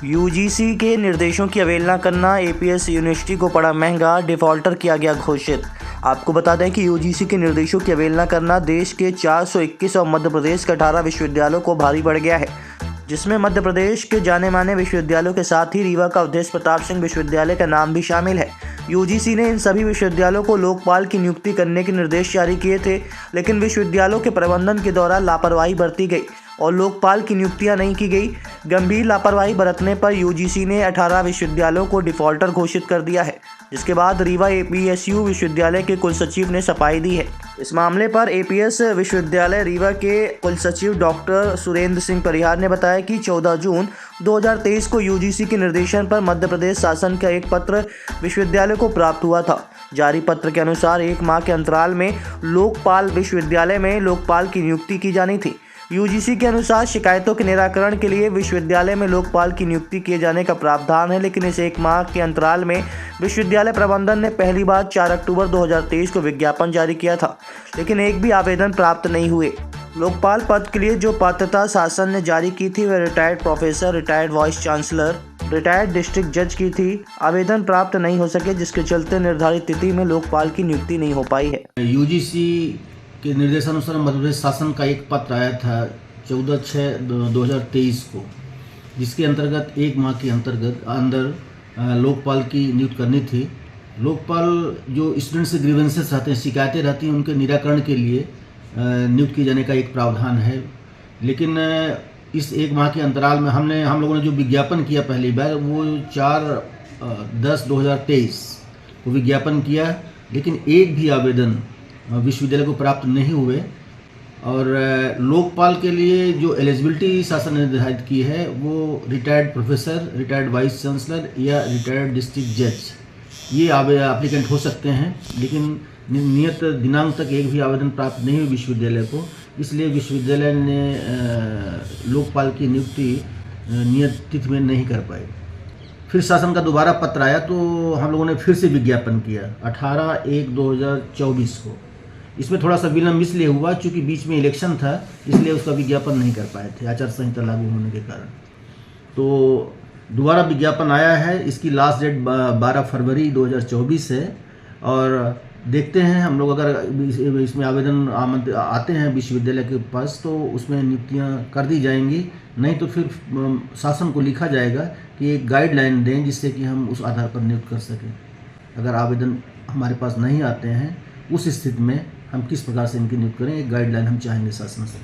UGC के निर्देशों की अवहेलना करना, एपीएस यूनिवर्सिटी को पड़ा महंगा, डिफॉल्टर किया गया घोषित। आपको बता दें कि यूजीसी के निर्देशों की अवहेलना करना देश के 421 और मध्य प्रदेश के 18 विश्वविद्यालयों को भारी पड़ गया है, जिसमें मध्य प्रदेश के जाने माने विश्वविद्यालयों के साथ ही रीवा का अवधेश प्रताप सिंह विश्वविद्यालय का नाम भी शामिल है। यूजीसी ने इन सभी विश्वविद्यालयों को लोकपाल की नियुक्ति करने के निर्देश जारी किए थे, लेकिन विश्वविद्यालयों के प्रबंधन के दौरान लापरवाही बरती गई और लोकपाल की नियुक्तियां नहीं की गई। गंभीर लापरवाही बरतने पर यूजीसी ने 18 विश्वविद्यालयों को डिफॉल्टर घोषित कर दिया है, जिसके बाद रीवा एपीएसयू विश्वविद्यालय के कुलसचिव ने सफाई दी है। इस मामले पर एपीएस विश्वविद्यालय रीवा के कुलसचिव डॉक्टर सुरेंद्र सिंह परिहार ने बताया कि 14 जून 2023 को यूजीसी के निर्देशन पर मध्य प्रदेश शासन का एक पत्र विश्वविद्यालय को प्राप्त हुआ था। जारी पत्र के अनुसार 1 माह के अंतराल में लोकपाल विश्वविद्यालय में लोकपाल की नियुक्ति की जानी थी। यूजीसी के अनुसार शिकायतों के निराकरण के लिए विश्वविद्यालय में लोकपाल की नियुक्ति किए जाने का प्रावधान है, लेकिन इस 1 माह के अंतराल में विश्वविद्यालय प्रबंधन ने पहली बार 4 अक्टूबर 2023 को विज्ञापन जारी किया था, लेकिन एक भी आवेदन प्राप्त नहीं हुए। लोकपाल पद के लिए जो पात्रता शासन ने जारी की थी वह retired professor, retired vice chancellor, retired district जज की थी। आवेदन प्राप्त नहीं हो सके, जिसके चलते निर्धारित तिथि में लोकपाल की नियुक्ति नहीं हो पाई है। यूजीसी के निर्देशानुसार मध्य प्रदेश शासन का एक पत्र आया था 14/6/2023 को, जिसके अंतर्गत 1 माह के अंदर लोकपाल की नियुक्ति करनी थी। लोकपाल जो स्टूडेंट से ग्रीवेंसेस रहते हैं, शिकायतें रहती हैं, उनके निराकरण के लिए नियुक्त किए जाने का एक प्रावधान है। लेकिन इस 1 माह के अंतराल में हम लोगों ने जो विज्ञापन किया पहली बार वो 4/10/2023 को विज्ञापन किया, लेकिन एक भी आवेदन विश्वविद्यालय को प्राप्त नहीं हुए। और लोकपाल के लिए जो एलिजिबिलिटी शासन ने निर्धारित की है वो retired professor, retired vice chancellor या रिटायर्ड डिस्ट्रिक्ट जज ये एप्लीकेंट हो सकते हैं, लेकिन नियत दिनांक तक एक भी आवेदन प्राप्त नहीं हुई विश्वविद्यालय को। इसलिए विश्वविद्यालय ने लोकपाल की नियुक्ति नियत तिथि में नहीं कर पाई। फिर शासन का दोबारा पत्र आया तो हम लोगों ने फिर से विज्ञापन किया 18/1/2024 को। इसमें थोड़ा सा विलम्ब इसलिए हुआ क्योंकि बीच में इलेक्शन था, इसलिए उसका विज्ञापन नहीं कर पाए थे आचार संहिता लागू होने के कारण। तो दोबारा विज्ञापन आया है, इसकी लास्ट डेट 12 फरवरी 2024 है। और देखते हैं हम लोग, अगर इसमें आवेदन आते हैं विश्वविद्यालय के पास तो उसमें नियुक्तियां कर दी जाएंगी, नहीं तो फिर शासन को लिखा जाएगा कि एक गाइडलाइन दें जिससे कि हम उस आधार पर नियुक्त कर सकें। अगर आवेदन हमारे पास नहीं आते हैं उस स्थिति में हम किस प्रकार से इनकी नियुक्त करें, एक गाइडलाइन हम चाहेंगे शासन से।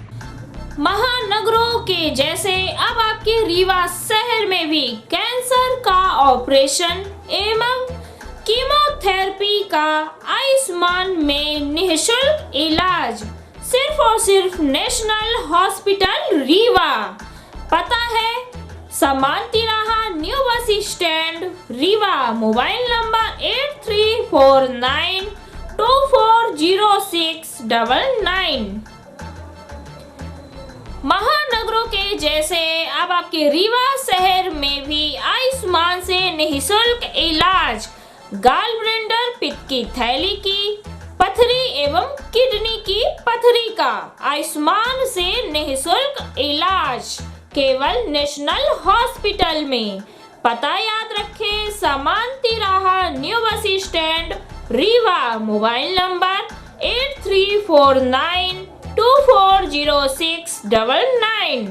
महानगरों के जैसे अब आपके रीवा शहर में भी कैंसर का ऑपरेशन एवं कीमोथेरेपी का आयुष्मान में निःशुल्क इलाज सिर्फ और सिर्फ नेशनल हॉस्पिटल रीवा। पता है समान तिराहा, new bus stand, Rewa. Mobile number 8349240699। महानगरों के जैसे अब आपके रीवा शहर में भी आयुष्मान से निःशुल्क इलाज गालब्लेडर, पित्त की थैली की पथरी एवं किडनी की पथरी का आयुष्मान से निःशुल्क इलाज केवल नेशनल हॉस्पिटल में। पता याद रखें, समान तिराहा, new bus stand, Rewa. Mobile number 8349240699।